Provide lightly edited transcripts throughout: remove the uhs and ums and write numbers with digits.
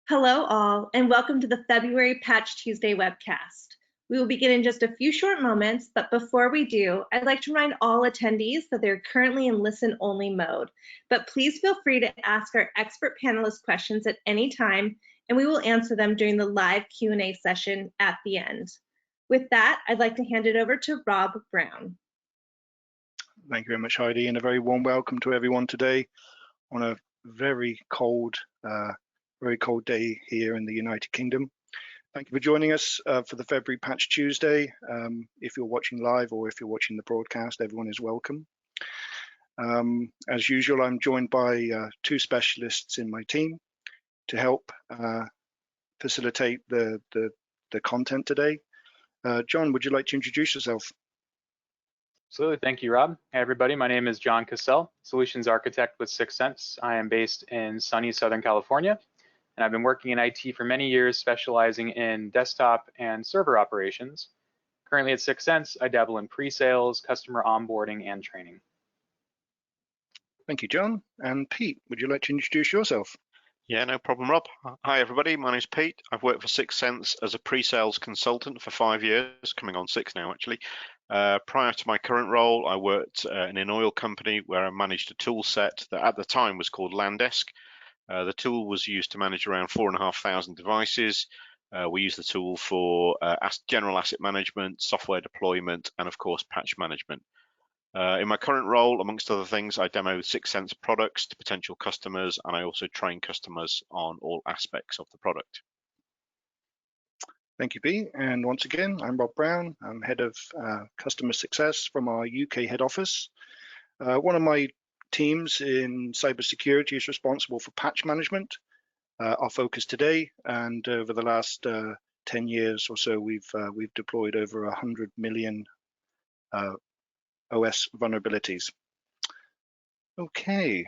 Hello all, and welcome to the February Patch Tuesday webcast. We will begin in just a few short moments, but before we do, I'd like to remind all attendees that they're currently in listen-only mode. But please feel free to ask our expert panelists questions at any time, and we will answer them during the live Q&A session at the end. With that, I'd like to hand it over to Rob Brown. Thank you very much, Heidi, and a very warm welcome to everyone today on a very cold day here in the United Kingdom. Thank you for joining us for the February Patch Tuesday. If you're watching live or if you're watching the broadcast, everyone is welcome. As usual, I'm joined by two specialists in my team to help facilitate the content today. John, would you like to introduce yourself? Absolutely, thank you, Rob. Hey everybody, my name is John Cassell, Solutions Architect with Syxsense. I am based in sunny Southern California, and I've been working in IT for many years, specializing in desktop and server operations. Currently at Syxsense, I dabble in pre-sales, customer onboarding, and training. Thank you, John. And Pete, would you like to introduce yourself? Yeah, no problem, Rob. Hi, everybody. My name's Pete. I've worked for Syxsense as a pre-sales consultant for 5 years, coming on 6 now, actually. Prior to my current role, I worked in an oil company where I managed a tool set that at the time was called Landesk. The tool was used to manage around 4,500 devices. We use the tool for general asset management, software deployment, and of course, patch management. In my current role, amongst other things, I demo Syxsense products to potential customers, and I also train customers on all aspects of the product. Thank you, Pete. And once again, I'm Rob Brown. I'm head of customer success from our UK head office. One of my teams in cybersecurity is responsible for patch management. Our focus today, and over the last 10 years or so, we've deployed over 100 million OS vulnerabilities. Okay,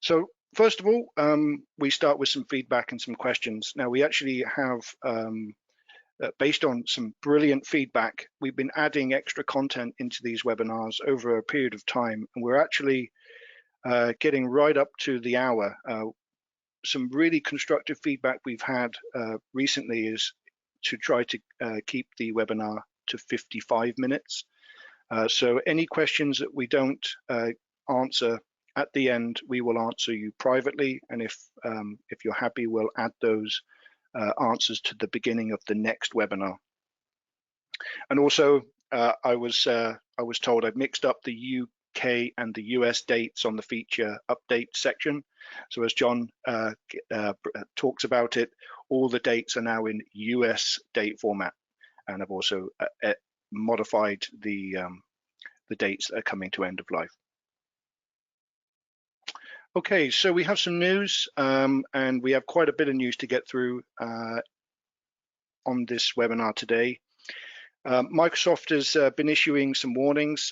so first of all, we start with some feedback and some questions. Now, we actually have, based on some brilliant feedback, we've been adding extra content into these webinars over a period of time, and we're actually getting right up to the hour. Some really constructive feedback we've had recently is to try to keep the webinar to 55 minutes. So any questions that we don't answer at the end, we will answer you privately, and if you're happy, we'll add those answers to the beginning of the next webinar. And also, I was told I've mixed up the UK and the US dates on the feature update section. So as John talks about it, all the dates are now in US date format, and I've also modified the dates that are coming to end of life. Okay, so we have some news, and we have quite a bit of news to get through on this webinar today. Microsoft has been issuing some warnings.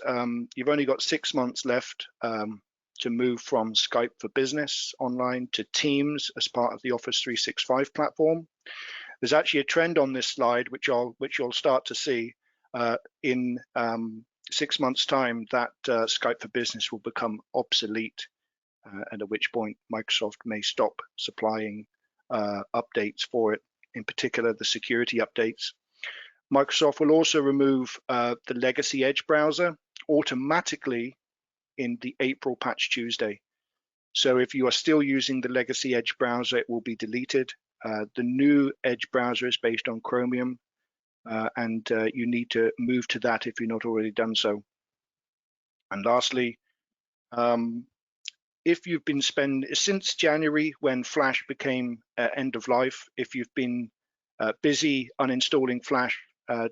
You've only got 6 months left to move from Skype for Business online to Teams as part of the Office 365 platform. There's actually a trend on this slide, which you'll start to see in 6 months' time, that Skype for Business will become obsolete, and at which point Microsoft may stop supplying updates for it, in particular the security updates. Microsoft will also remove the legacy Edge browser automatically in the April Patch Tuesday. So if you are still using the legacy Edge browser, it will be deleted. The new Edge browser is based on Chromium, and you need to move to that if you've not already done so. And lastly, if you've been since January, when Flash became end of life, if you've been busy uninstalling Flash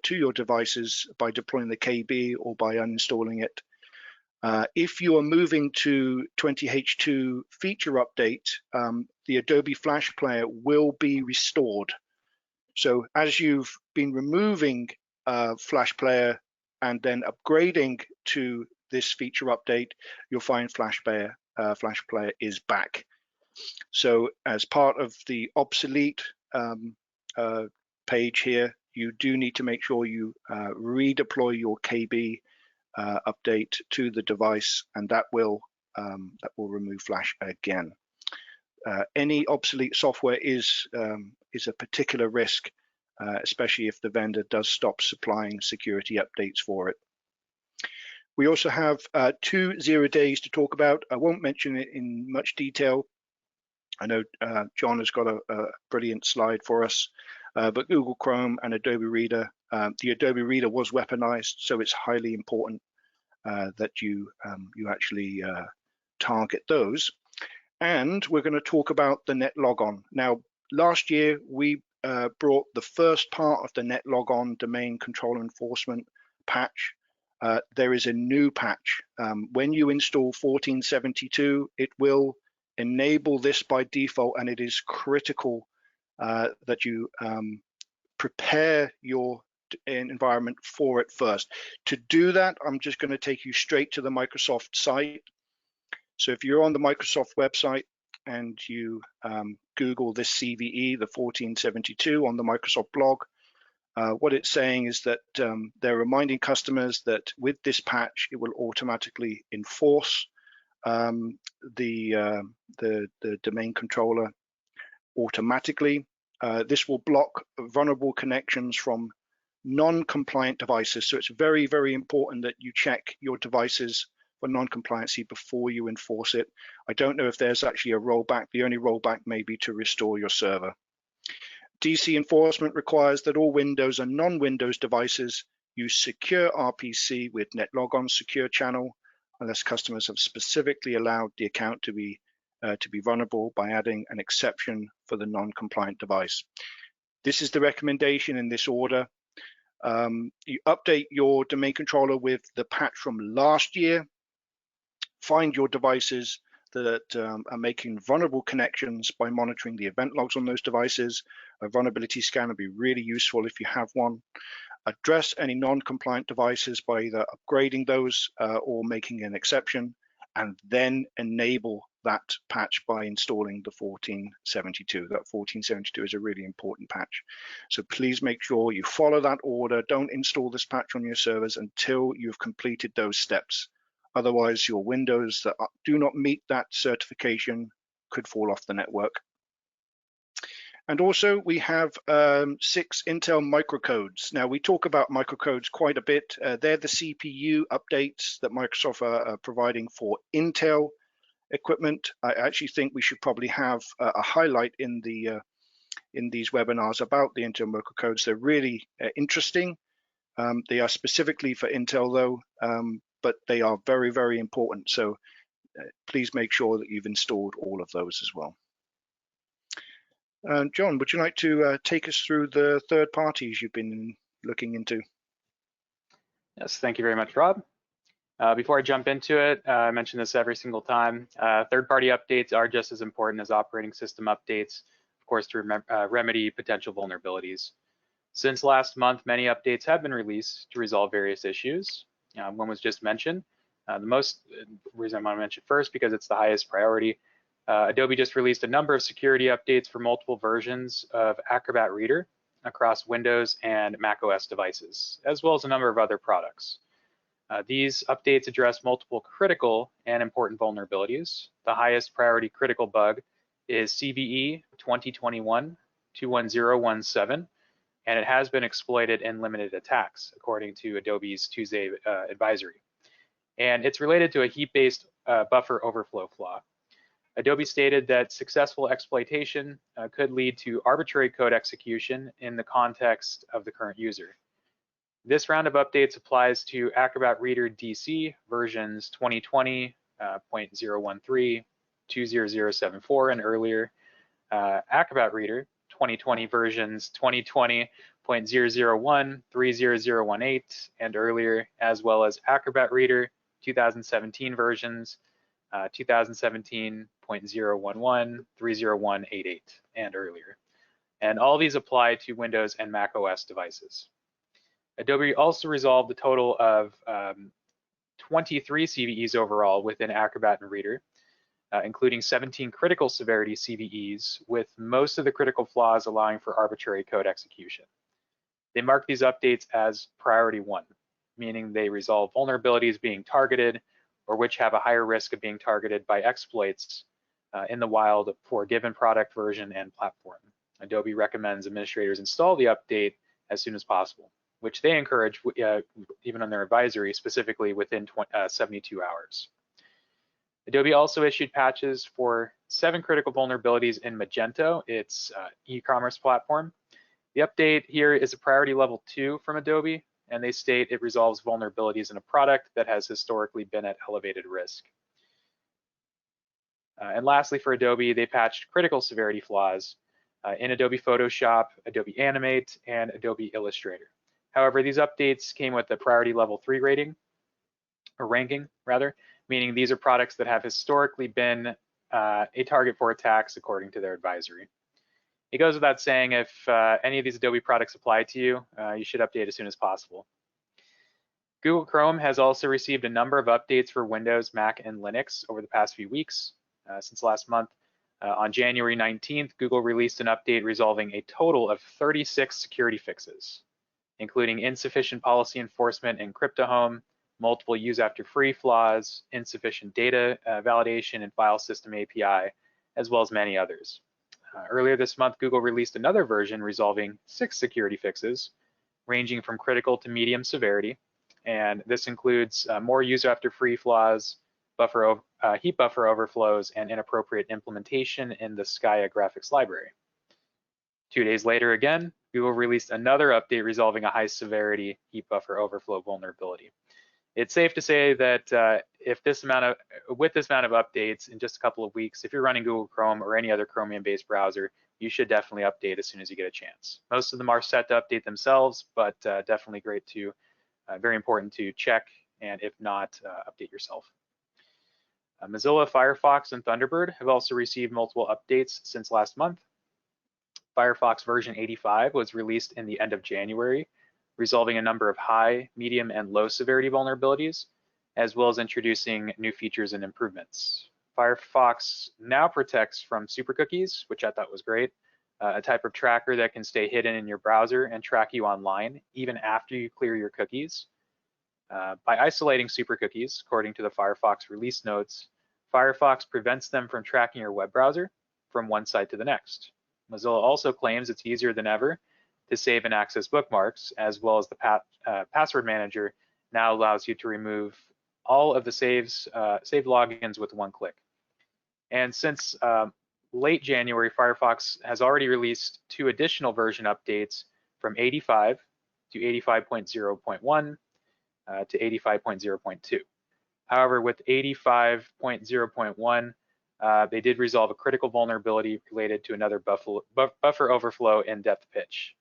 to your devices by deploying the KB or by uninstalling it, if you are moving to 20H2 feature update, the Adobe Flash Player will be restored. So as you've been removing Flash Player and then upgrading to this feature update, you'll find Flash Player is back. So as part of the obsolete page here, you do need to make sure you redeploy your KB update to the device, and that will remove Flash again. any obsolete software is a particular risk, especially if the vendor does stop supplying security updates for it. We also have 2 0 days to talk about. I won't mention it in much detail. I know John has got a brilliant slide for us, but Google Chrome and Adobe Reader, the Adobe Reader was weaponized, so it's highly important that you actually target those. And we're going to talk about the net logon. Now, last year we brought the first part of the net logon domain control enforcement patch. There is a new patch. When you install 1472, it will enable this by default, and it is critical that you prepare your environment for it first. To do that, I'm just going to take you straight to the Microsoft site. So if you're on the Microsoft website and you Google this CVE, the 1472 on the Microsoft blog, what it's saying is that they're reminding customers that with this patch, it will automatically enforce the domain controller automatically. This will block vulnerable connections from non-compliant devices. So it's very, very important that you check your devices for non-compliancy before you enforce it. I don't know if there's actually a rollback. The only rollback may be to restore your server. DC enforcement requires that all Windows and non-Windows devices use secure RPC with NetLogon secure channel, unless customers have specifically allowed the account to be vulnerable by adding an exception for the non-compliant device. This is the recommendation in this order. You update your domain controller with the patch from last year. Find your devices that are making vulnerable connections by monitoring the event logs on those devices. A vulnerability scan would be really useful if you have one. Address any non-compliant devices by either upgrading those or making an exception, and then enable that patch by installing the 1472. That 1472 is a really important patch. So please make sure you follow that order. Don't install this patch on your servers until you've completed those steps. Otherwise, your Windows that do not meet that certification could fall off the network. And also we have 6 Intel microcodes. Now we talk about microcodes quite a bit. They're the CPU updates that Microsoft are providing for Intel equipment. I actually think we should probably have a highlight in these webinars about the Intel microcodes. They're really interesting. They are specifically for Intel though, but they are very, very important. So please make sure that you've installed all of those as well. John, would you like to take us through the third parties you've been looking into? Yes, thank you very much, Rob. Before I jump into it, I mention this every single time. Third-party updates are just as important as operating system updates, of course, to remedy potential vulnerabilities. Since last month, many updates have been released to resolve various issues. One was just mentioned. The reason I want to mention first because it's the highest priority. Adobe just released a number of security updates for multiple versions of Acrobat Reader across Windows and macOS devices, as well as a number of other products. These updates address multiple critical and important vulnerabilities. The highest priority critical bug is CVE 2021-21017, and it has been exploited in limited attacks, according to Adobe's Tuesday advisory. And it's related to a heap-based buffer overflow flaw. Adobe stated that successful exploitation could lead to arbitrary code execution in the context of the current user. This round of updates applies to Acrobat Reader DC versions 2020.013, 20074 and earlier, Acrobat Reader 2020 versions 2020.001, 30018 and earlier, as well as Acrobat Reader 2017 versions 2017.011, 30188 and earlier. And all these apply to Windows and macOS devices. Adobe also resolved a total of 23 CVEs overall within Acrobat and Reader, including 17 critical severity CVEs, with most of the critical flaws allowing for arbitrary code execution. They mark these updates as priority 1, meaning they resolve vulnerabilities being targeted or which have a higher risk of being targeted by exploits in the wild for a given product version and platform. Adobe recommends administrators install the update as soon as possible, which they encourage even on their advisory, specifically within 72 hours. Adobe also issued patches for 7 critical vulnerabilities in Magento, its e-commerce platform. The update here is a priority level 2 from Adobe, and they state it resolves vulnerabilities in a product that has historically been at elevated risk. And lastly, for Adobe, they patched critical severity flaws in Adobe Photoshop, Adobe Animate, and Adobe Illustrator. However, these updates came with a priority level 3 rating, or ranking rather, meaning these are products that have historically been a target for attacks according to their advisory. It goes without saying, if any of these Adobe products apply to you, you should update as soon as possible. Google Chrome has also received a number of updates for Windows, Mac, and Linux over the past few weeks. Since last month, on January 19th, Google released an update resolving a total of 36 security fixes, including insufficient policy enforcement in CryptoHome, multiple use after free flaws, insufficient data validation and file system API, as well as many others. Earlier this month, Google released another version resolving 6 security fixes, ranging from critical to medium severity. And this includes more use after free flaws, heap buffer overflows, and inappropriate implementation in the Skya graphics library. 2 days later again, Google released another update resolving a high severity heap buffer overflow vulnerability. It's safe to say that with this amount of updates in just a couple of weeks, if you're running Google Chrome or any other Chromium-based browser, you should definitely update as soon as you get a chance. Most of them are set to update themselves, but definitely very important to check, and if not, update yourself. Mozilla Firefox and Thunderbird have also received multiple updates since last month. Firefox version 85 was released in the end of January, resolving a number of high, medium, and low severity vulnerabilities, as well as introducing new features and improvements. Firefox now protects from supercookies, which I thought was great, a type of tracker that can stay hidden in your browser and track you online, even after you clear your cookies. By isolating supercookies, according to the Firefox release notes, Firefox prevents them from tracking your web browser from one site to the next. Mozilla also claims it's easier than ever to save and access bookmarks, as well as the password manager now allows you to remove all of the saved logins with one click. And since late January, Firefox has already released 2 additional version updates from 85 to 85.0.1 to 85.0.2. However, with 85.0.1, they did resolve a critical vulnerability related to another buffer overflow and depth pitch.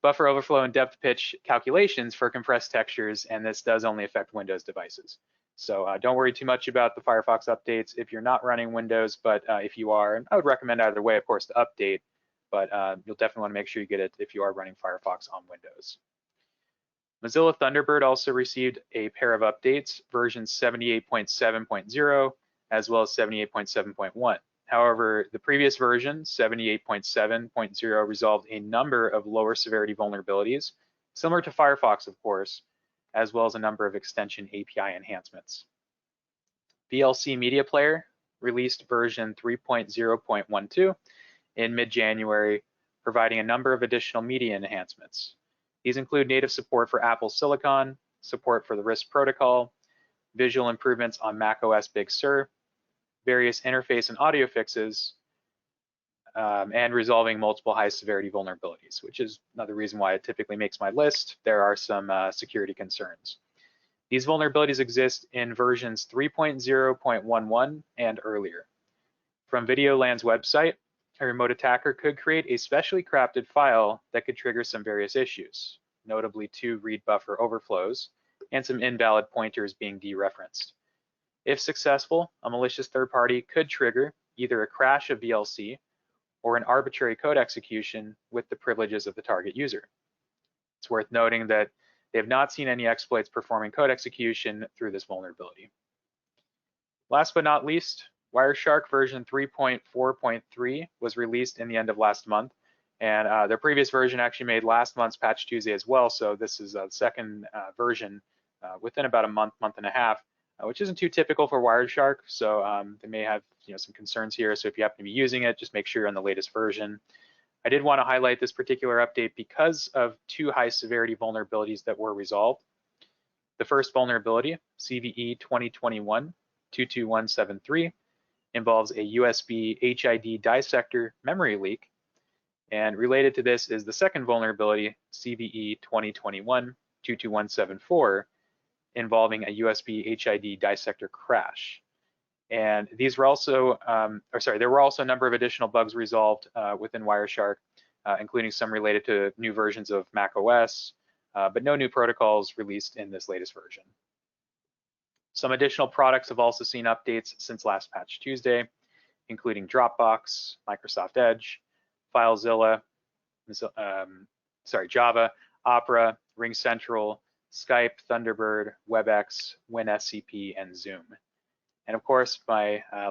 Buffer overflow and depth pitch calculations for compressed textures, and this does only affect Windows devices. So don't worry too much about the Firefox updates if you're not running Windows, but if you are, and I would recommend either way, of course, to update, but you'll definitely want to make sure you get it if you are running Firefox on Windows. Mozilla Thunderbird also received a pair of updates, versions 78.7.0 as well as 78.7.1. However, the previous version, 78.7.0, resolved a number of lower severity vulnerabilities, similar to Firefox, of course, as well as a number of extension API enhancements. VLC Media Player released version 3.0.12 in mid-January, providing a number of additional media enhancements. These include native support for Apple Silicon, support for the RISC protocol, visual improvements on macOS Big Sur, various interface and audio fixes, and resolving multiple high severity vulnerabilities, which is another reason why it typically makes my list. There are some security concerns. These vulnerabilities exist in versions 3.0.11 and earlier. From VideoLAN's website, a remote attacker could create a specially crafted file that could trigger some various issues, notably 2 read buffer overflows and some invalid pointers being dereferenced. If successful, a malicious third party could trigger either a crash of VLC or an arbitrary code execution with the privileges of the target user. It's worth noting that they have not seen any exploits performing code execution through this vulnerability. Last but not least, Wireshark version 3.4.3 was released in the end of last month, and their previous version actually made last month's Patch Tuesday as well, so this is a second version within about a month and a half which isn't too typical for Wireshark. So they may have some concerns here. So if you happen to be using it, just make sure you're on the latest version. I did want to highlight this particular update because of 2 high severity vulnerabilities that were resolved. The first vulnerability, CVE 2021-22173, involves a USB HID dissector memory leak. And related to this is the second vulnerability, CVE 2021-22174, involving a USB HID dissector crash. And these were also, there were also a number of additional bugs resolved within Wireshark, including some related to new versions of Mac OS, but no new protocols released in this latest version. Some additional products have also seen updates since last patch Tuesday, including Dropbox, Microsoft Edge, FileZilla, Java, Opera, RingCentral, Skype, Thunderbird, WebEx, WinSCP, and Zoom. And of course,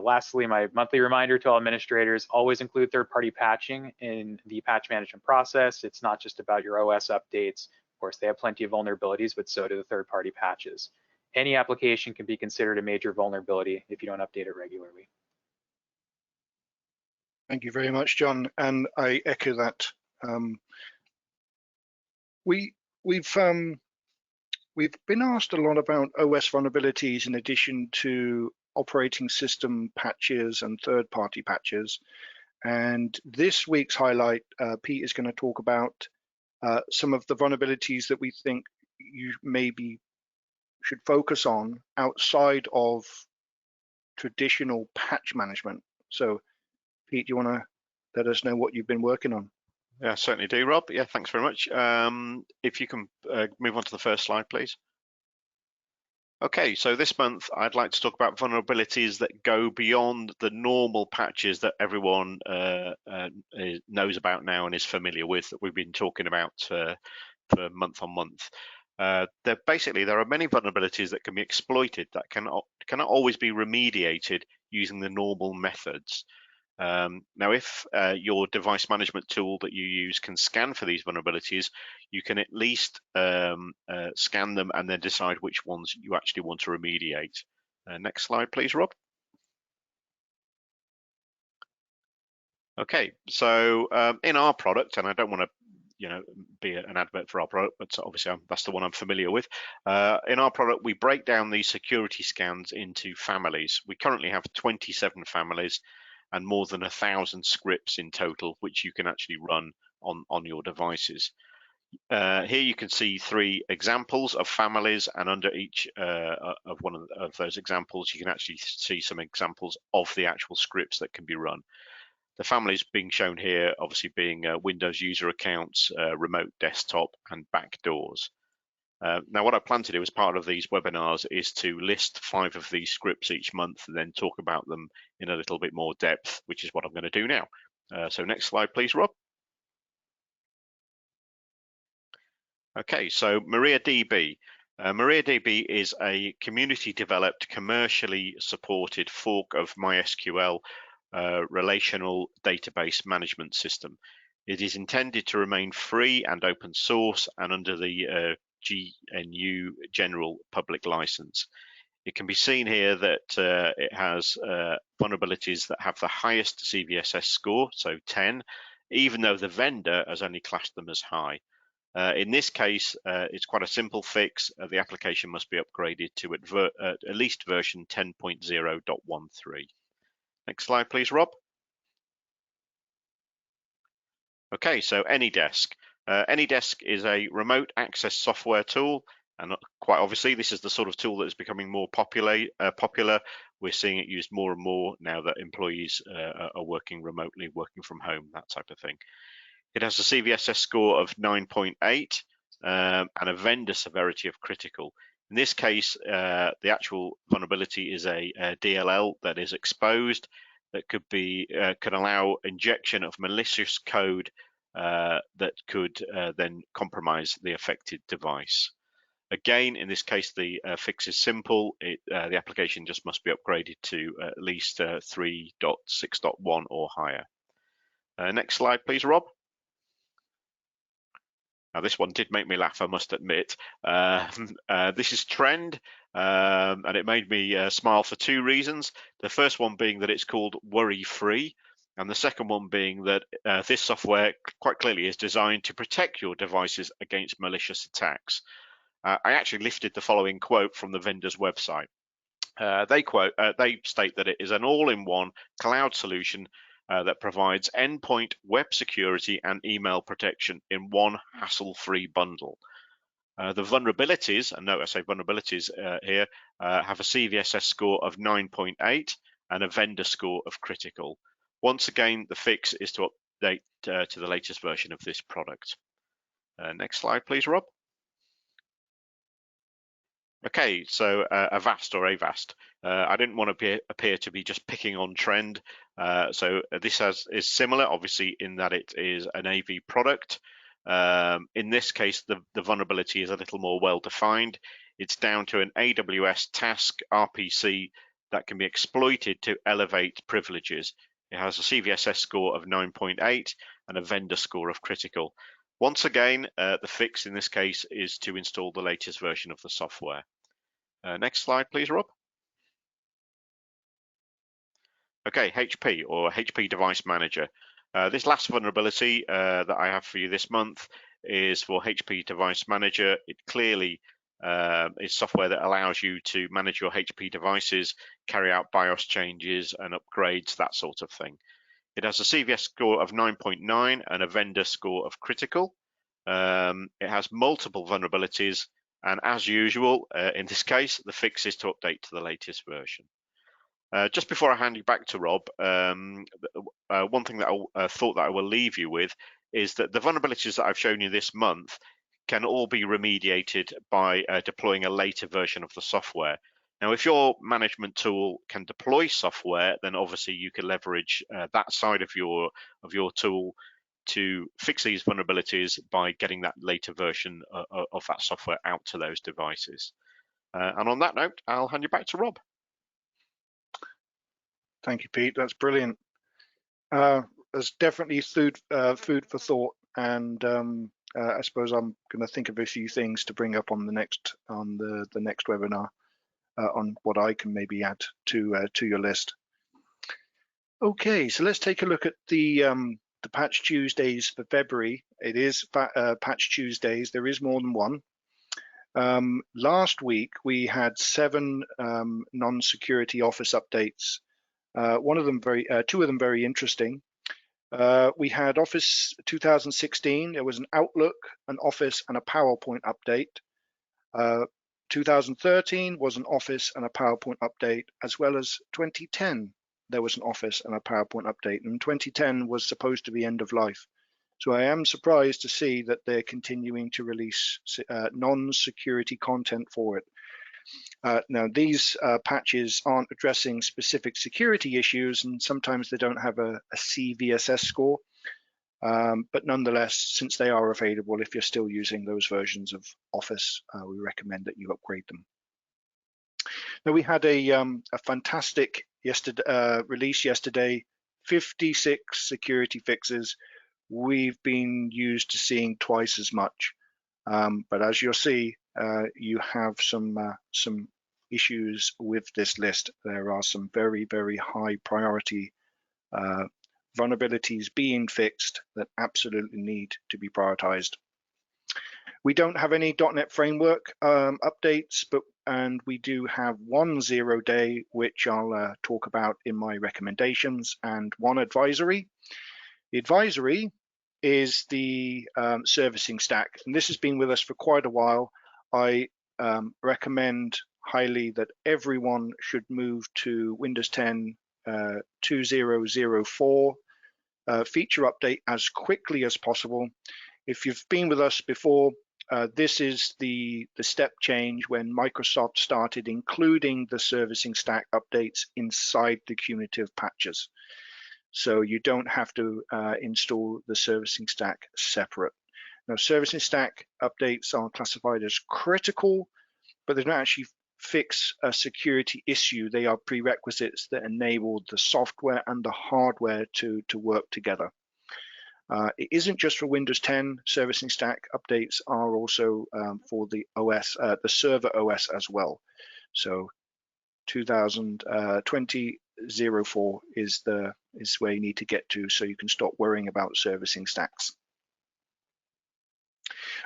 lastly, my monthly reminder to all administrators, always include third-party patching in the patch management process. It's not just about your OS updates. Of course, they have plenty of vulnerabilities, but so do the third-party patches. Any application can be considered a major vulnerability if you don't update it regularly. Thank you very much, John, and I echo that. We've been asked a lot about OS vulnerabilities in addition to operating system patches and third-party patches. And this week's highlight, Pete is going to talk about some of the vulnerabilities that we think you maybe should focus on outside of traditional patch management. So, Pete, do you want to let us know what you've been working on? Yeah, certainly do, Rob. Yeah, thanks very much. If you can move on to the first slide, please. Okay, so this month I'd like to talk about vulnerabilities that go beyond the normal patches that everyone knows about now and is familiar with, that we've been talking about for month on month. There are many vulnerabilities that can be exploited that cannot always be remediated using the normal methods. Now, if your device management tool that you use can scan for these vulnerabilities, you can at least scan them and then decide which ones you actually want to remediate. Next slide, please, Rob. Okay, so in our product, and I don't want to be an advert for our product, but obviously that's the one I'm familiar with. In our product, we break down these security scans into families. We currently have 27 families and more than 1,000 scripts in total, which you can actually run on your devices. Here you can see 3 examples of families, and under each of one of those examples, you can actually see some examples of the actual scripts that can be run. The families being shown here, obviously being Windows user accounts, remote desktop, and backdoors. Now, what I plan to do as part of these webinars is to list 5 of these scripts each month and then talk about them in a little bit more depth, which is what I'm going to do now. So next slide, please, Rob. Okay, so MariaDB. MariaDB is a community-developed, commercially supported fork of MySQL relational database management system. It is intended to remain free and open source and under the GNU General Public License. It can be seen here that it has vulnerabilities that have the highest CVSS score, so 10, even though the vendor has only classed them as high. In this case, it's quite a simple fix. The application must be upgraded to at least version 10.0.13. Next slide, please, Rob. Okay, so AnyDesk. AnyDesk is a remote access software tool, and quite obviously, this is the sort of tool that is becoming more popular. We're seeing it used more and more now that employees are working remotely, working from home, that type of thing. It has a CVSS score of 9.8 and a vendor severity of critical. In this case, the actual vulnerability is a DLL that is exposed that could allow injection of malicious code that could then compromise the affected device. Again, in this case, the fix is simple. The application just must be upgraded to at least 3.6.1 or higher. Next slide, please, Rob. Now, this one did make me laugh, I must admit. This is Trend, and it made me smile for two reasons. The first one being that it's called worry-free, and the second one being that this software quite clearly is designed to protect your devices against malicious attacks. I actually lifted the following quote from the vendor's website. They state that it is an all-in-one cloud solution that provides endpoint, web security, and email protection in one hassle-free bundle. The vulnerabilities, and note I say vulnerabilities here, have a CVSS score of 9.8 and a vendor score of critical. Once again, the fix is to update to the latest version of this product. Next slide, please, Rob. Okay, so Avast or Avast. I didn't want to appear to be just picking on Trend. So this is similar, obviously, in that it is an AV product. In this case, the vulnerability is a little more well-defined. It's down to an AWS task RPC that can be exploited to elevate privileges. It has a CVSS score of 9.8 and a vendor score of critical. Once again, the fix in this case is to install the latest version of the software. Next slide, please, Rob. Okay, HP or HP Device Manager. This last vulnerability that I have for you this month is for HP Device Manager. It clearly is software that allows you to manage your HP devices, carry out BIOS changes and upgrades, that sort of thing. It has a CVS score of 9.9 and a vendor score of critical. It has multiple vulnerabilities, and as usual, in this case, the fix is to update to the latest version. Just before I hand you back to Rob, one thing that I thought that I will leave you with is that the vulnerabilities that I've shown you this month can all be remediated by deploying a later version of the software. Now, if your management tool can deploy software, then obviously you can leverage that side of your tool to fix these vulnerabilities by getting that later version of that software out to those devices. And on that note, I'll hand you back to Rob. Thank you, Pete. That's brilliant. There's definitely food for thought, and I suppose I'm going to think of a few things to bring up on the next webinar on what I can maybe add to your list. Okay, so let's take a look at the Patch Tuesdays for February. It is Patch Tuesdays. There is more than one. Last week we had 7 non-security Office updates. Two of them very interesting. We had Office 2016. There was an Outlook, an Office, and a PowerPoint update. 2013 was an Office and a PowerPoint update, as well as 2010 there was an Office and a PowerPoint update, and 2010 was supposed to be end of life. So I am surprised to see that they're continuing to release non-security content for it. Now, these patches aren't addressing specific security issues, and sometimes they don't have a CVSS score. But nonetheless, since they are available, if you're still using those versions of Office, we recommend that you upgrade them. Now, we had a fantastic release yesterday, 56 security fixes. We've been used to seeing twice as much. But as you'll see, you have some issues with this list. There are some very, very high priority vulnerabilities being fixed that absolutely need to be prioritized. We don't have any .NET Framework updates, and we do have one 0-day, which I'll talk about in my recommendations, and one advisory. The advisory is the servicing stack, and this has been with us for quite a while. I recommend highly that everyone should move to Windows 10 2004 feature update as quickly as possible. If you've been with us before, this is the step change when Microsoft started including the servicing stack updates inside the cumulative patches. So you don't have to install the servicing stack separate. Now, servicing stack updates are classified as critical, but they don't actually fix a security issue. They are prerequisites that enable the software and the hardware to work together. It isn't just for Windows 10. Servicing stack updates are also for the OS, the server OS as well. So 2020.04 is where you need to get to, so you can stop worrying about servicing stacks.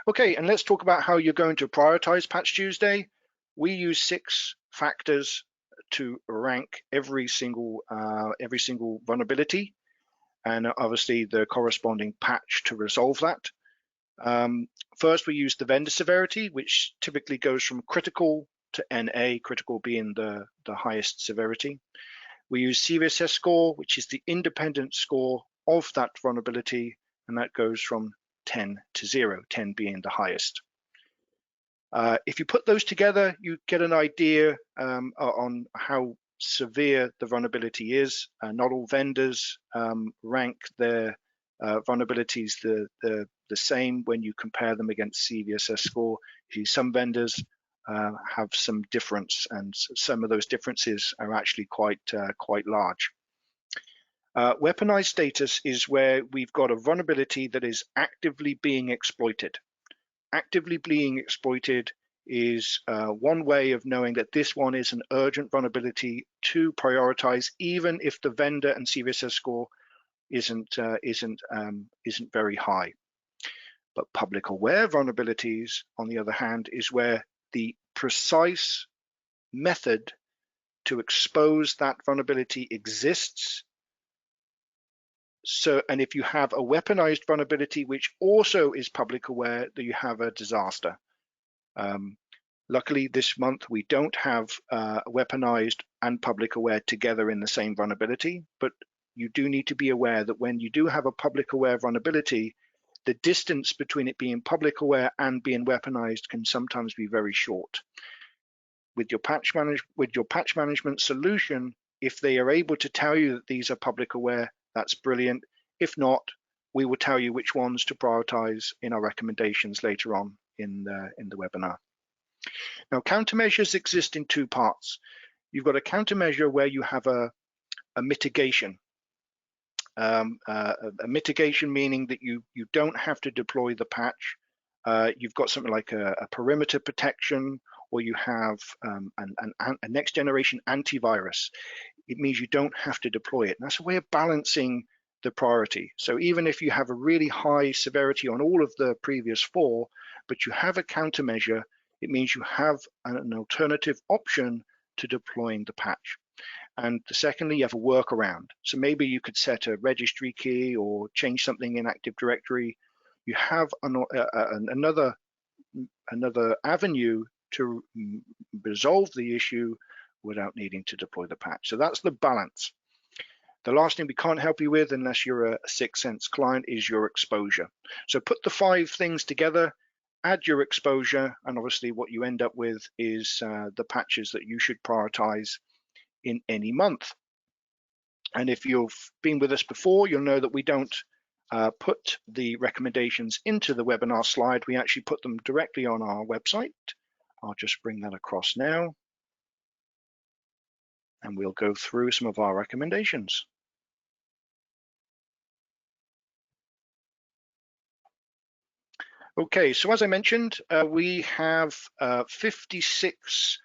Okay, and let's talk about how you're going to prioritize Patch Tuesday. We use 6 factors to rank every single vulnerability, and obviously the corresponding patch to resolve that. First, we use the vendor severity, which typically goes from critical to NA, critical being the highest severity. We use CVSS score, which is the independent score of that vulnerability, and that goes from 10 to 0, 10 being the highest. If you put those together, you get an idea on how severe the vulnerability is. Not all vendors rank their vulnerabilities the same when you compare them against CVSS score. Some vendors have some difference, and some of those differences are actually quite large. Weaponized status is where we've got a vulnerability that is actively being exploited. Actively being exploited is one way of knowing that this one is an urgent vulnerability to prioritize, even if the vendor and CVSS score isn't very high. But public aware vulnerabilities, on the other hand, is where the precise method to expose that vulnerability exists. So, and if you have a weaponized vulnerability which also is public aware, that you have a disaster. Luckily, this month we don't have weaponized and public aware together in the same vulnerability, but you do need to be aware that when you do have a public aware vulnerability, the distance between it being public aware and being weaponized can sometimes be very short. With your patch management solution, if they are able to tell you that these are public aware, that's brilliant. If not, we will tell you which ones to prioritize in our recommendations later on in the webinar. Now, countermeasures exist in 2 parts. You've got a countermeasure where you have a mitigation. A mitigation meaning that you don't have to deploy the patch. You've got something like a perimeter protection, or you have a next generation antivirus. It means you don't have to deploy it. And that's a way of balancing the priority. So even if you have a really high severity on all of the previous 4, but you have a countermeasure, it means you have an alternative option to deploying the patch. And secondly, you have a workaround. So maybe you could set a registry key or change something in Active Directory. You have another avenue to resolve the issue without needing to deploy the patch. So that's the balance. The last thing we can't help you with, unless you're a Syxsense client, is your exposure. So put the 5 things together, add your exposure, and obviously what you end up with is the patches that you should prioritize in any month. And if you've been with us before, you'll know that we don't put the recommendations into the webinar slide. We actually put them directly on our website. I'll just bring that across now, and we'll go through some of our recommendations. Okay, so as I mentioned, we have 56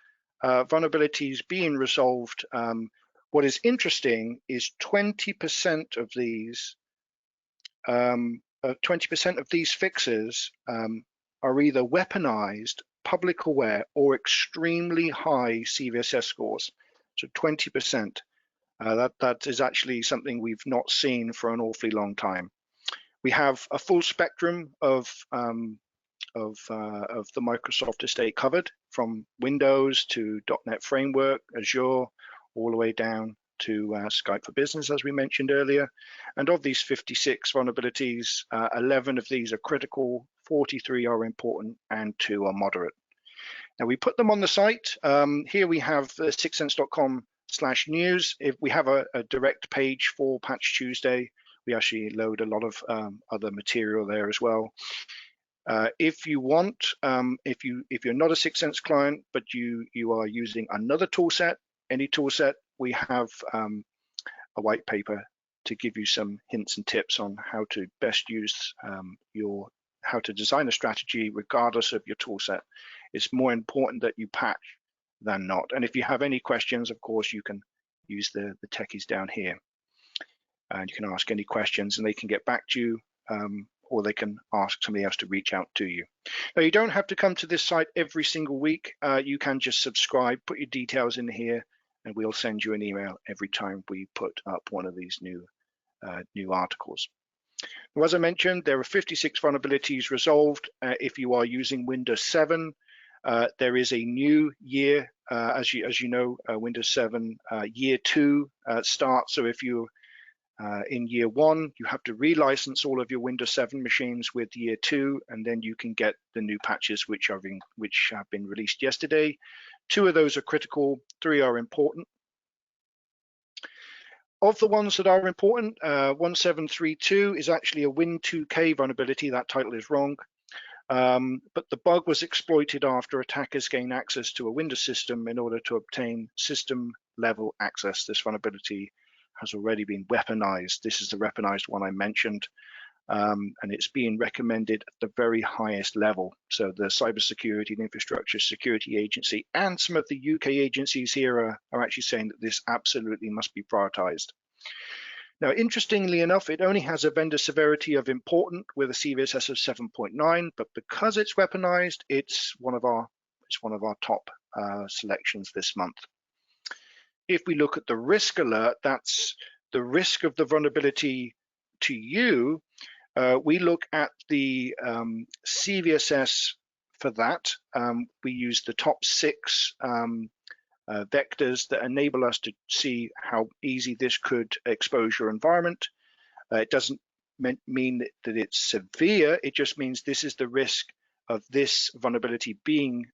vulnerabilities being resolved. What is interesting is 20% of these, 20% of these fixes are either weaponized, public aware, or extremely high CVSS scores. So 20%. That is actually something we've not seen for an awfully long time. We have a full spectrum of the Microsoft estate covered, from Windows to .NET Framework, Azure, all the way down to Skype for Business, as we mentioned earlier. And of these 56 vulnerabilities, 11 of these are critical, 43 are important, and 2 are moderate. Now, we put them on the site. Here we have syxsense.com/news. If we have a direct page for Patch Tuesday, we actually load a lot of other material there as well. If you want, if you're not a Syxsense client, but you are using another tool set, any tool set, we have a white paper to give you some hints and tips on how to best use how to design a strategy regardless of your tool set. It's more important that you patch than not. And if you have any questions, of course, you can use the techies down here. And you can ask any questions and they can get back to you, or they can ask somebody else to reach out to you. Now, you don't have to come to this site every single week. You can just subscribe, put your details in here, and we'll send you an email every time we put up one of these new articles. Now, as I mentioned, there are 56 vulnerabilities resolved. If you are using Windows 7, there is a new year, as you know, Windows 7 year 2 starts. So if you in year 1, you have to relicense all of your Windows 7 machines with year 2, and then you can get the new patches which have been released yesterday. 2 of those are critical, 3 are important. Of the ones that are important, 1732 is actually a Win2K vulnerability. That title is wrong. But the bug was exploited after attackers gained access to a Windows system in order to obtain system-level access. This vulnerability has already been weaponized. This is the weaponized one I mentioned, and it's being recommended at the very highest level. So the Cybersecurity and Infrastructure Security Agency and some of the UK agencies here are actually saying that this absolutely must be prioritized. Now, interestingly enough, it only has a vendor severity of important with a CVSS of 7.9, but because it's weaponized, it's one of our top selections this month. If we look at the risk alert, that's the risk of the vulnerability to you. We look at the CVSS for that. We use the top 6 vectors that enable us to see how easy this could expose your environment. It doesn't mean that it's severe. It just means this is the risk of this vulnerability being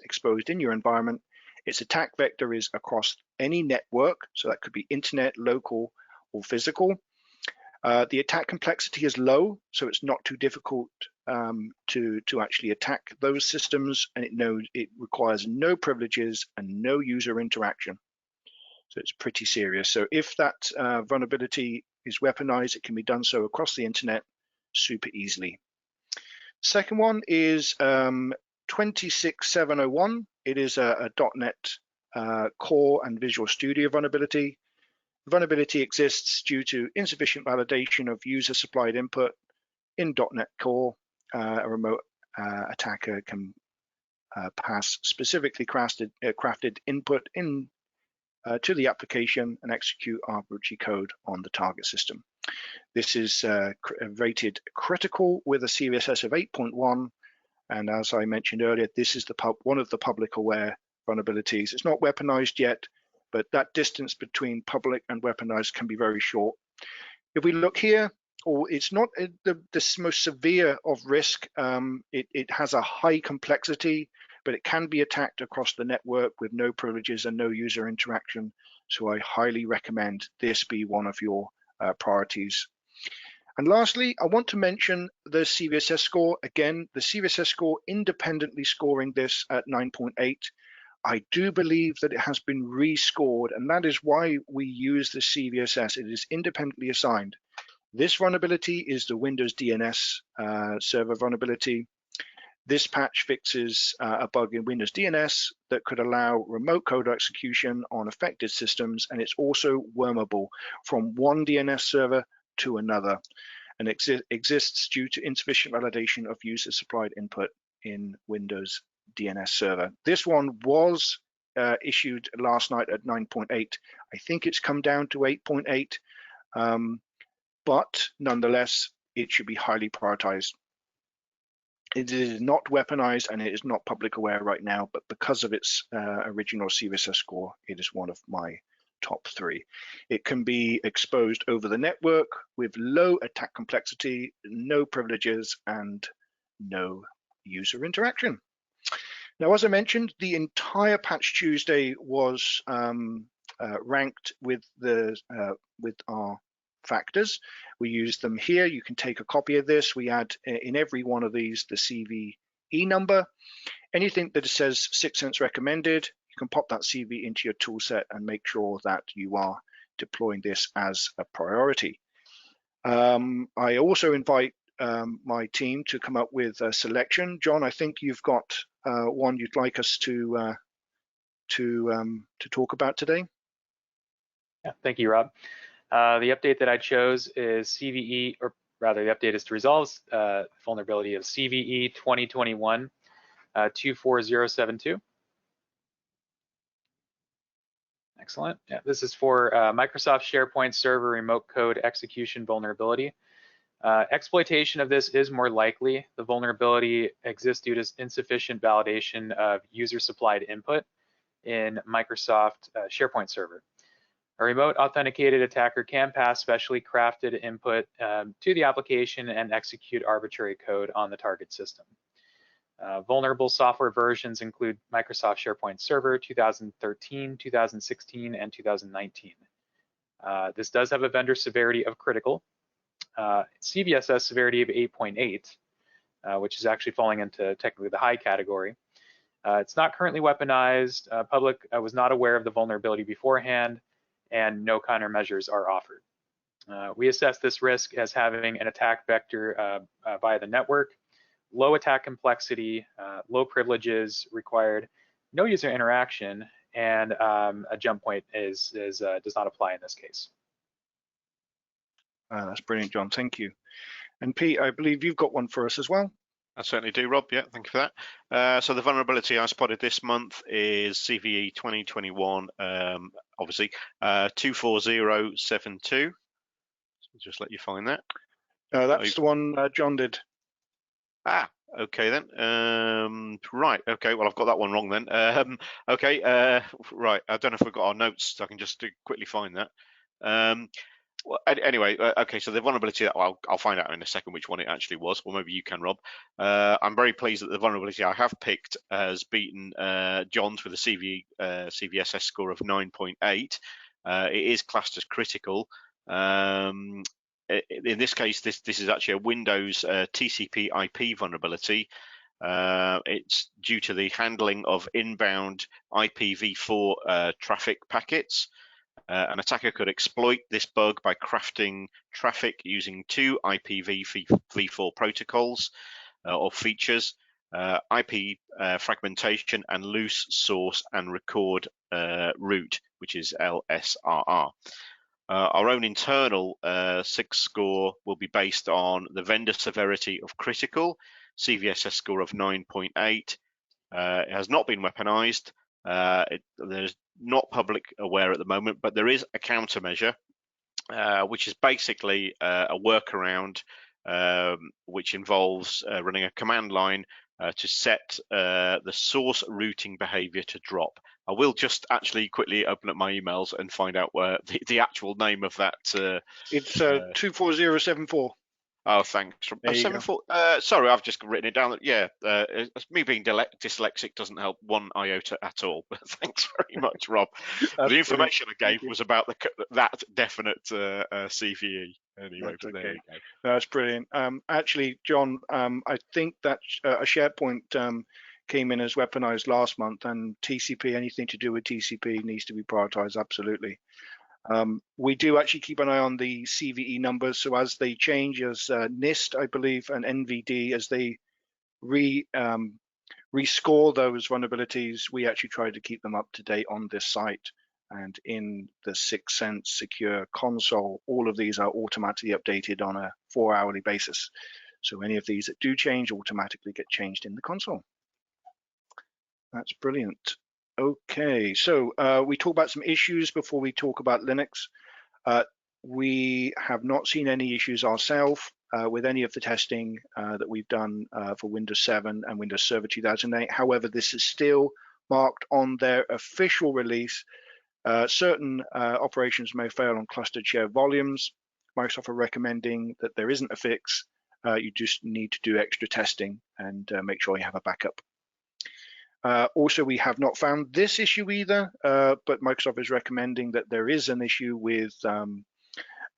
exposed in your environment. Its attack vector is across any network, so that could be internet, local, or physical. The attack complexity is low, so it's not too difficult to actually attack those systems, and it requires no privileges and no user interaction. So it's pretty serious. So if that vulnerability is weaponized, it can be done so across the internet super easily. Second one is 26701. It is a .NET Core and Visual Studio vulnerability. The vulnerability exists due to insufficient validation of user-supplied input in .NET Core. A remote attacker can pass specifically crafted input in to the application and execute arbitrary code on the target system. This is rated critical with a CVSS of 8.1, and as I mentioned earlier, this is one of the public aware vulnerabilities. It's not weaponized yet, but that distance between public and weaponized can be very short. If we look here, it's not the most severe of risk. It has a high complexity, but it can be attacked across the network with no privileges and no user interaction. So I highly recommend this be one of your priorities. And lastly, I want to mention the CVSS score. Again, the CVSS score independently scoring this at 9.8. I do believe that it has been rescored, and that is why we use the CVSS. It is independently assigned. This vulnerability is the Windows DNS server vulnerability. This patch fixes a bug in Windows DNS that could allow remote code execution on affected systems, and it's also wormable from one DNS server to another, and exists due to insufficient validation of user-supplied input in Windows DNS server. This one was issued last night at 9.8. I think it's come down to 8.8. But nonetheless, it should be highly prioritized. It is not weaponized and it is not public aware right now, but because of its original CVSS score, it is one of my top 3. It can be exposed over the network with low attack complexity, no privileges, and no user interaction. Now, as I mentioned, the entire Patch Tuesday was ranked with our factors. We use them here. You can take a copy of this. We add in every one of these the CVE number. Anything that says Syxsense recommended, you can pop that CV into your tool set and make sure that you are deploying this as a priority. I also invite my team to come up with a selection. John, I think you've got one you'd like us to talk about today. Yeah, thank you, Rob. The update that I chose is CVE, or rather the update is to resolve vulnerability of CVE 2021 24072. Excellent. Yeah, this is for Microsoft SharePoint Server remote code execution vulnerability. Exploitation of this is more likely. The vulnerability exists due to insufficient validation of user-supplied input in Microsoft SharePoint Server. A remote authenticated attacker can pass specially crafted input to the application and execute arbitrary code on the target system. Vulnerable software versions include Microsoft SharePoint Server 2013, 2016, and 2019. This does have a vendor severity of critical, CVSS severity of 8.8, which is actually falling into technically the high category. It's not currently weaponized. Public was not aware of the vulnerability beforehand, and no countermeasures are offered. We assess this risk as having an attack vector via the network, low attack complexity, low privileges required, no user interaction, and a jump point does not apply in this case. That's brilliant, John. Thank you. And Pete, I believe you've got one for us as well. I certainly do, Rob. Yeah, thank you for that. So the vulnerability I spotted this month is CVE 2021, obviously, 24072. So just let you find that. That's the one John did. Ah, okay then. Right, okay, well, I've got that one wrong then. Okay, right, I don't know if we've got our notes, so I can just quickly find that. Well, anyway, okay, so the vulnerability, I'll find out in a second which one it actually was, or maybe you can, Rob. I'm very pleased that the vulnerability I have picked has beaten John's with a CVSS score of 9.8. It is classed as critical. In this case, this is actually a Windows TCP IP vulnerability. It's due to the handling of inbound IPv4 traffic packets. An attacker could exploit this bug by crafting traffic using two IPv4 protocols or features, IP fragmentation and loose source and record route, which is LSRR. Our own internal SIG score will be based on the vendor severity of critical, CVSS score of 9.8. It has not been weaponized. There's not public aware at the moment, but there is a countermeasure, which is basically a workaround which involves running a command line to set the source routing behavior to drop. I will just actually quickly open up my emails and find out where the actual name of that. It's 24074. Oh, thanks. 74. Sorry, I've just written it down. Yeah, me being dyslexic doesn't help one iota at all. But thanks very much, Rob. The information I gave was about that definite CVE. Anyway, but there you go. That's brilliant. Actually, John, I think that a SharePoint came in as weaponized last month, and TCP, anything to do with TCP needs to be prioritized, absolutely. We do actually keep an eye on the CVE numbers, so as they change, as NIST, I believe, and NVD, as they rescore those vulnerabilities, we actually try to keep them up to date on this site. And in the Syxsense secure console, all of these are automatically updated on a 4-hourly basis. So any of these that do change automatically get changed in the console. That's brilliant. Okay, so we talk about some issues before we talk about Linux. We have not seen any issues ourselves with any of the testing that we've done for Windows 7 and Windows Server 2008. However, this is still marked on their official release. Certain operations may fail on clustered share volumes. Microsoft are recommending that there isn't a fix. You just need to do extra testing and make sure you have a backup. Also, we have not found this issue either, but Microsoft is recommending that there is an issue with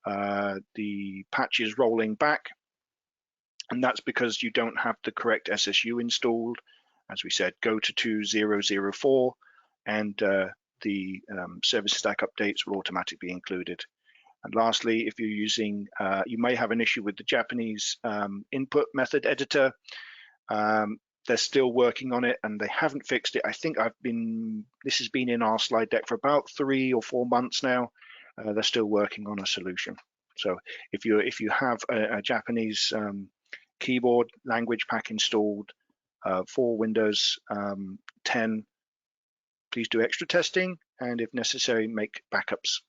the patches rolling back, and that's because you don't have the correct SSU installed. As we said, go to 2004 and the service stack updates will automatically be included. And lastly, if you're using, you may have an issue with the Japanese input method editor. They're still working on it and they haven't fixed it. I think this has been in our slide deck for about 3 or 4 months now. They're still working on a solution. So if you have a Japanese keyboard language pack installed for Windows 10, please do extra testing and if necessary, make backups.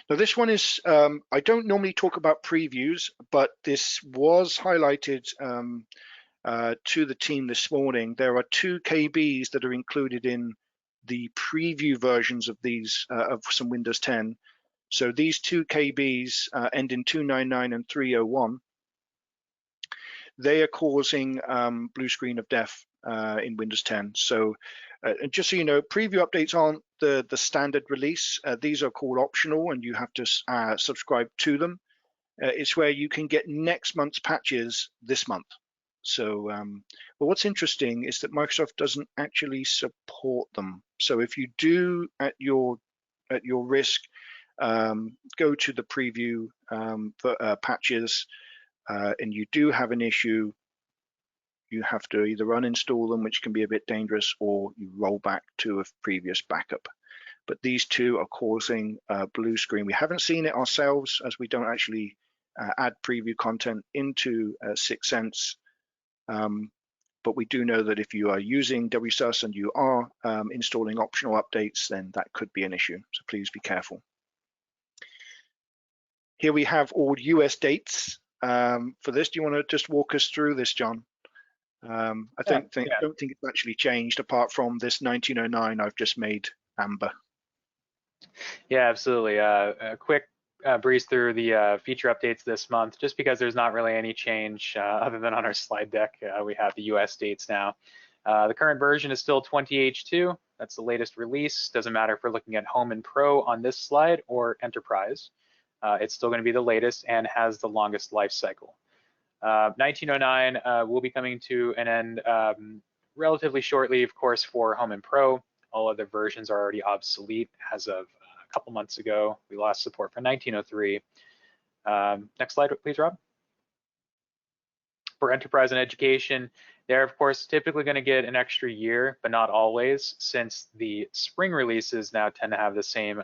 Now this one is, I don't normally talk about previews, but this was highlighted to the team this morning. There are 2 KBs that are included in the preview versions of these of some Windows 10. So these 2 KBs end in 299 and 301. They are causing blue screen of death in Windows 10. So and just so you know, preview updates aren't the standard release. These are called optional and you have to subscribe to them. It's where you can get next month's patches this month. So, but what's interesting is that Microsoft doesn't actually support them. So if you do at your risk, go to the preview for patches, and you do have an issue, you have to either uninstall them, which can be a bit dangerous, or you roll back to a previous backup. But these 2 are causing blue screen. We haven't seen it ourselves as we don't actually add preview content into Syxsense. But we do know that if you are using WSUS and you are installing optional updates, then that could be an issue. So please be careful. Here we have all US dates for this. Do you want to just walk us through this, John? I don't think it's actually changed apart from this 1909 I've just made amber. Yeah, absolutely. A quick breeze through the feature updates this month, just because there's not really any change other than on our slide deck. We have the US dates now. The current version is still 20H2. That's the latest release. Doesn't matter if we're looking at Home and Pro on this slide or Enterprise. It's still going to be the latest and has the longest life cycle. 1909 will be coming to an end relatively shortly, of course, for Home and Pro. All other versions are already obsolete as of a couple months ago. We lost support for 1903. Next slide, please, Rob. For Enterprise and Education, they're, of course, typically going to get an extra year, but not always, since the spring releases now tend to have the same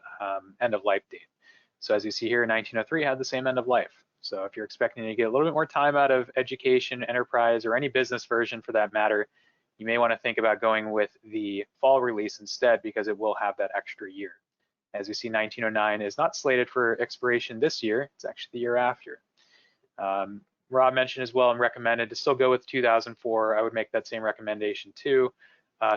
end of life date. So as you see here, 1903 had the same end of life. So if you're expecting to get a little bit more time out of Education, Enterprise, or any business version for that matter, you may want to think about going with the fall release instead, because it will have that extra year. As you see, 1909 is not slated for expiration this year. It's actually the year after. Rob mentioned as well and recommended to still go with 2004. I would make that same recommendation too.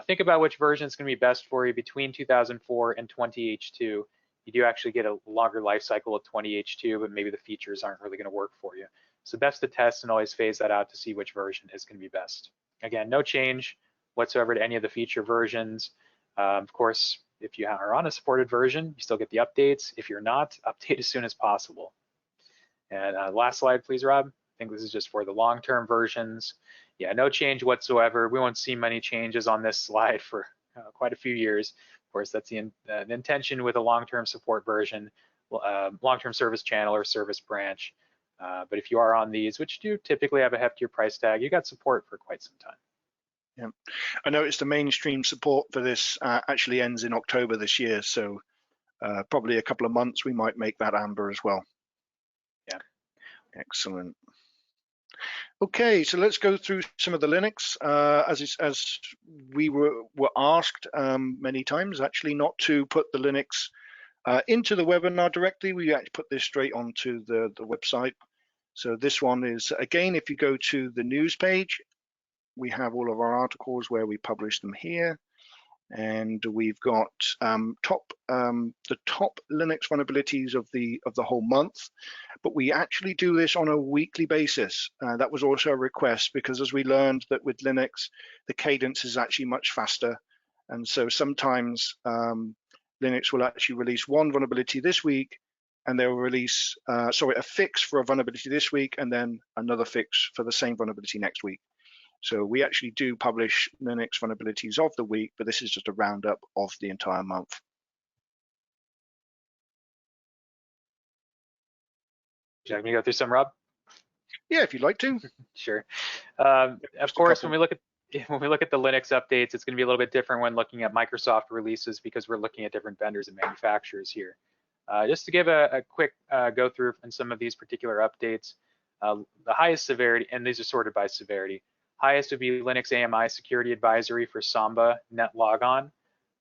Think about which version is going to be best for you between 2004 and 20H2. You do actually get a longer life cycle of 20H2, but maybe the features aren't really going to work for you. So best to test and always phase that out to see which version is going to be best. Again, no change whatsoever to any of the feature versions. Of course, if you are on a supported version, you still get the updates. If you're not, update as soon as possible. And last slide, please, Rob. I think this is just for the long-term versions. Yeah, no change whatsoever. We won't see many changes on this slide for quite a few years. Of course, that's the intention with a long-term support version, long-term service channel or service branch. But if you are on these, which do typically have a heftier price tag, you got support for quite some time. Yeah, I noticed the mainstream support for this actually ends in October this year, so probably a couple of months we might make that amber as well. Yeah, excellent. Okay, so let's go through some of the Linux. As we were asked many times, actually not to put the Linux into the webinar directly. We actually put this straight onto the website. So this one is, again, if you go to the news page, we have all of our articles where we publish them here. And we've got the top Linux vulnerabilities of the whole month, but we actually do this on a weekly basis. That was also a request, because as we learned that with Linux, the cadence is actually much faster. And so sometimes Linux will actually release one vulnerability this week, and they'll release, a fix for a vulnerability this week, and then another fix for the same vulnerability next week. So we actually do publish Linux vulnerabilities of the week, but this is just a roundup of the entire month. Would you like me to go through some, Rob? Yeah, if you'd like to. Sure. Of course, when we look at the Linux updates, it's going to be a little bit different when looking at Microsoft releases because we're looking at different vendors and manufacturers here. Just to give a quick go through on some of these particular updates, the highest severity, and these are sorted by severity. Highest would be Linux AMI Security Advisory for Samba Net Logon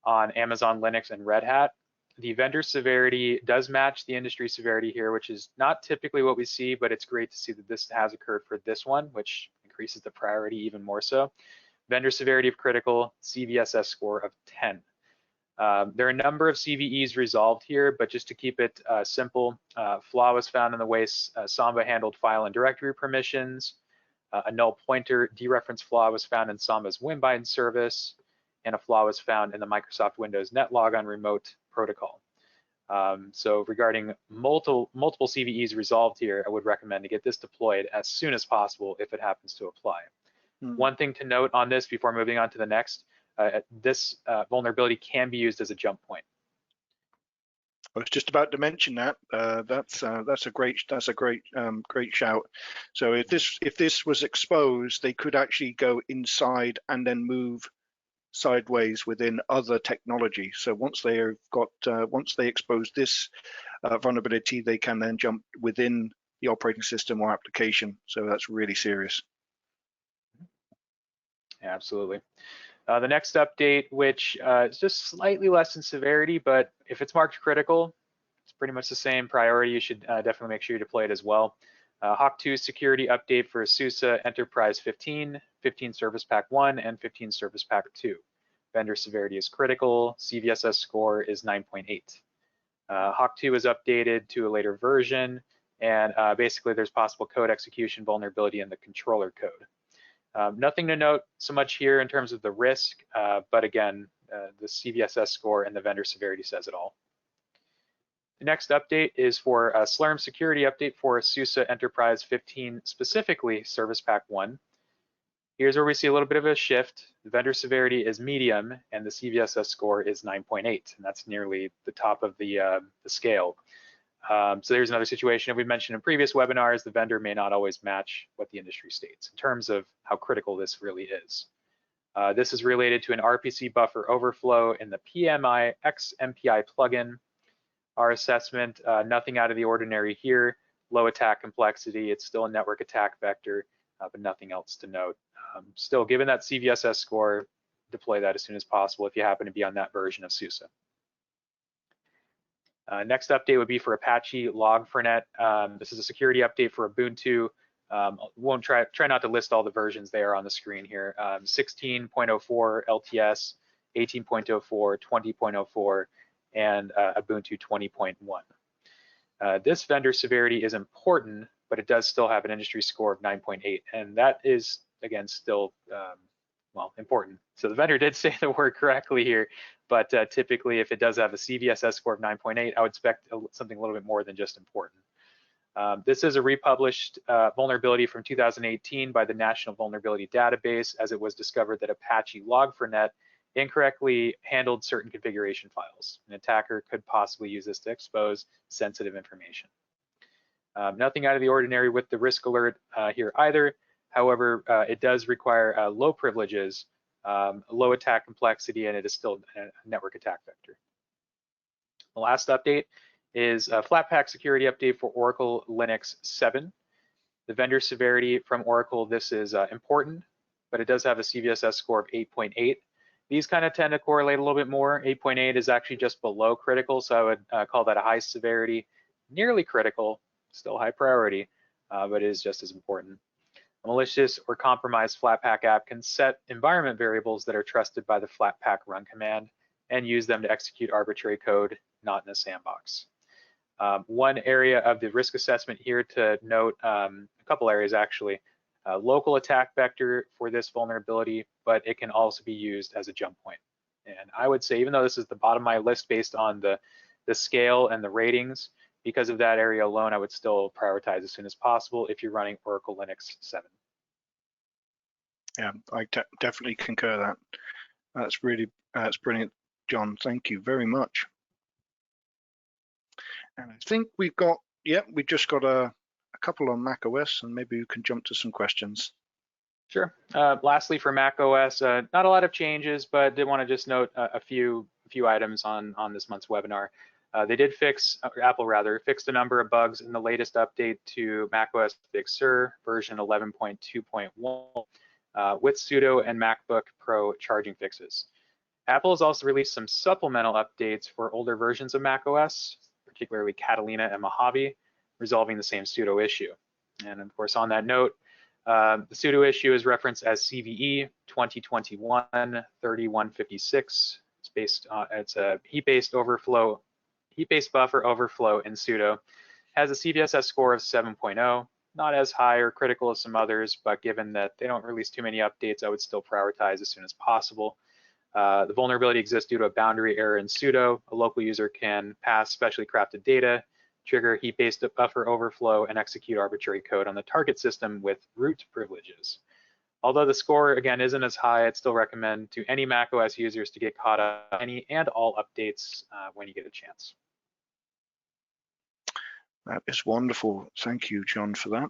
on Amazon Linux and Red Hat. The vendor severity does match the industry severity here, which is not typically what we see, but it's great to see that this has occurred for this one, which increases the priority even more so. Vendor severity of critical, CVSS score of 10. There are a number of CVEs resolved here, but just to keep it simple, flaw was found in the way Samba handled file and directory permissions. A null pointer dereference flaw was found in Samba's Winbind service, and a flaw was found in the Microsoft Windows NetLogon remote protocol. So regarding multiple CVEs resolved here, I would recommend to get this deployed as soon as possible if it happens to apply. One thing to note on this before moving on to the next, this vulnerability can be used as a jump point. I was just about to mention that. That's a great shout. So if this was exposed, they could actually go inside and then move sideways within other technology. So once they expose this vulnerability, they can then jump within the operating system or application. So that's really serious. Yeah, absolutely. The next update, which is just slightly less in severity, but if it's marked critical, it's pretty much the same priority. You should definitely make sure you deploy it as well. Hawk 2 security update for SUSE Enterprise 15, 15 Service Pack 1, and 15 Service Pack 2. Vendor severity is critical. CVSS score is 9.8. Hawk 2 is updated to a later version, and basically there's possible code execution vulnerability in the controller code. Nothing to note so much here in terms of the risk, but again, the CVSS score and the vendor severity says it all. The next update is for a Slurm security update for SUSE Enterprise 15, specifically Service Pack 1. Here's where we see a little bit of a shift. The vendor severity is medium, and the CVSS score is 9.8, and that's nearly the top of the scale. So there's another situation we mentioned in previous webinars. The vendor may not always match what the industry states in terms of how critical this really is. This is related to an RPC buffer overflow in the PMI XMPI plugin. Our assessment, nothing out of the ordinary here. Low attack complexity. It's still a network attack vector, but nothing else to note. Still, given that CVSS score, deploy that as soon as possible if you happen to be on that version of SUSE. Next update would be for Apache Log4net. This is a security update for Ubuntu. Won't try not to list all the versions there on the screen here. 16.04 LTS, 18.04, 20.04, and Ubuntu 20.1. This vendor severity is important, but it does still have an industry score of 9.8, and that is, again, still well, important. So the vendor did say the word correctly here, but typically if it does have a CVSS score of 9.8, I would expect something a little bit more than just important. This is a republished vulnerability from 2018 by the National Vulnerability Database, as it was discovered that Apache Log4net incorrectly handled certain configuration files. An attacker could possibly use this to expose sensitive information. Nothing out of the ordinary with the risk alert here either. However, it does require low privileges, low attack complexity, and it is still a network attack vector. The last update is a Flatpak security update for Oracle Linux 7. The vendor severity from Oracle, this is important, but it does have a CVSS score of 8.8. These kind of tend to correlate a little bit more. 8.8 is actually just below critical, so I would call that a high severity, nearly critical, still high priority, but it is just as important. A malicious or compromised Flatpak app can set environment variables that are trusted by the Flatpak run command and use them to execute arbitrary code, not in a sandbox. One area of the risk assessment here to note, a couple areas actually, local attack vector for this vulnerability, but it can also be used as a jump point. And I would say, even though this is the bottom of my list based on the scale and the ratings, because of that area alone, I would still prioritize as soon as possible if you're running Oracle Linux 7. Yeah, I definitely concur that. That's brilliant, John. Thank you very much. And I think we've just got a couple on Mac OS, and maybe we can jump to some questions. Sure. Lastly, for Mac OS, not a lot of changes, but did want to just note a few items on this month's webinar. They did Apple fixed a number of bugs in the latest update to Mac OS Big Sur version 11.2.1 with sudo and MacBook Pro charging fixes. Apple has also released some supplemental updates for older versions of Mac OS, particularly Catalina and Mojave, resolving the same sudo issue. And of course, on that note, the sudo issue is referenced as CVE 2021-3156. It's a heap-based buffer overflow in sudo. Has a CVSS score of 7.0, not as high or critical as some others, but given that they don't release too many updates, I would still prioritize as soon as possible. The vulnerability exists due to a boundary error in sudo. A local user can pass specially crafted data, trigger heap-based buffer overflow, and execute arbitrary code on the target system with root privileges. Although the score, again, isn't as high, I'd still recommend to any macOS users to get caught up on any and all updates when you get a chance. That is wonderful. Thank you, John, for that.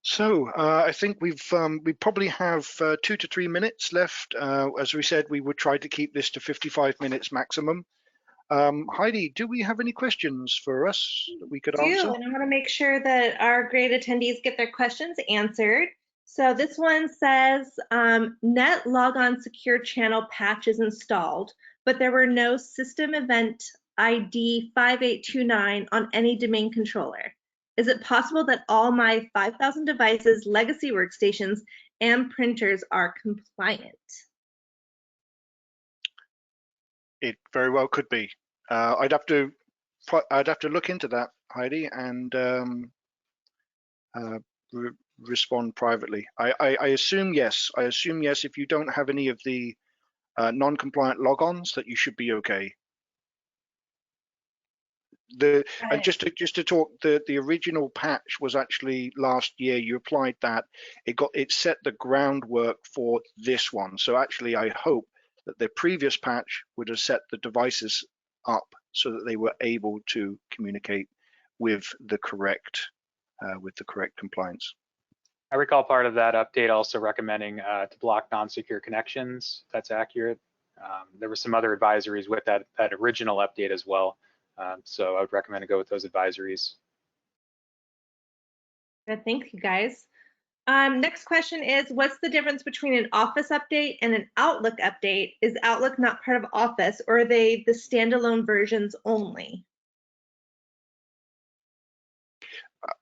So I think we probably have 2 to 3 minutes left. As we said, we would try to keep this to 55 minutes maximum. Heidi, do we have any questions for us that we could answer? And I want to make sure that our great attendees get their questions answered. So this one says, net logon secure channel patch is installed, but there were no system event ID 5829 on any domain controller. Is it possible that all my 5,000 devices, legacy workstations, and printers are compliant? It very well could be. I'd have to look into that, Heidi, and respond privately. I assume yes. I assume yes. If you don't have any of the non-compliant logons, that you should be okay. And just to talk, the original patch was actually last year. You applied that. It set the groundwork for this one. So actually, I hope that the previous patch would have set the devices up so that they were able to communicate with the correct compliance. I recall part of that update also recommending to block non-secure connections. That's accurate. There were some other advisories with that original update as well. So I would recommend to go with those advisories. Good, thank you guys. Next question is, what's the difference between an Office update and an Outlook update? Is Outlook not part of Office, or are they the standalone versions only?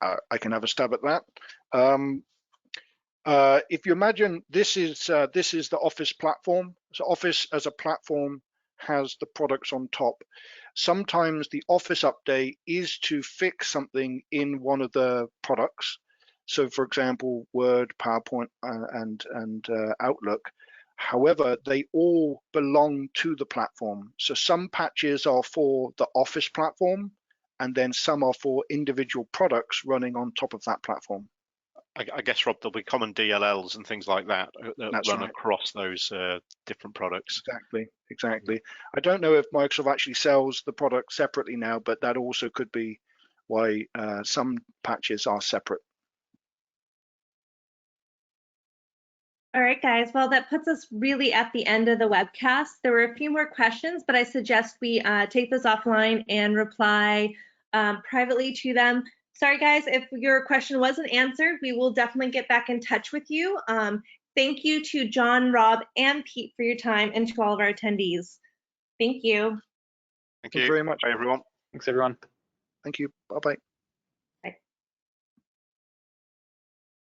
I can have a stab at that. If you imagine this is the Office platform. So Office as a platform has the products on top. Sometimes the Office update is to fix something in one of the products. So for example, Word, PowerPoint, and Outlook. However, they all belong to the platform. So some patches are for the Office platform, and then some are for individual products running on top of that platform. I guess, Rob, there'll be common DLLs and things like that run right. across those different products. Exactly. I don't know if Microsoft actually sells the product separately now, but that also could be why some patches are separate. All right, guys. Well, that puts us really at the end of the webcast. There were a few more questions, but I suggest we take those offline and reply privately to them. Sorry, guys, if your question wasn't answered, we will definitely get back in touch with you. Thank you to John, Rob, and Pete for your time, and to all of our attendees. Thank you. Thank you very much. Bye, everyone. Thanks, everyone. Thank you. Bye-bye.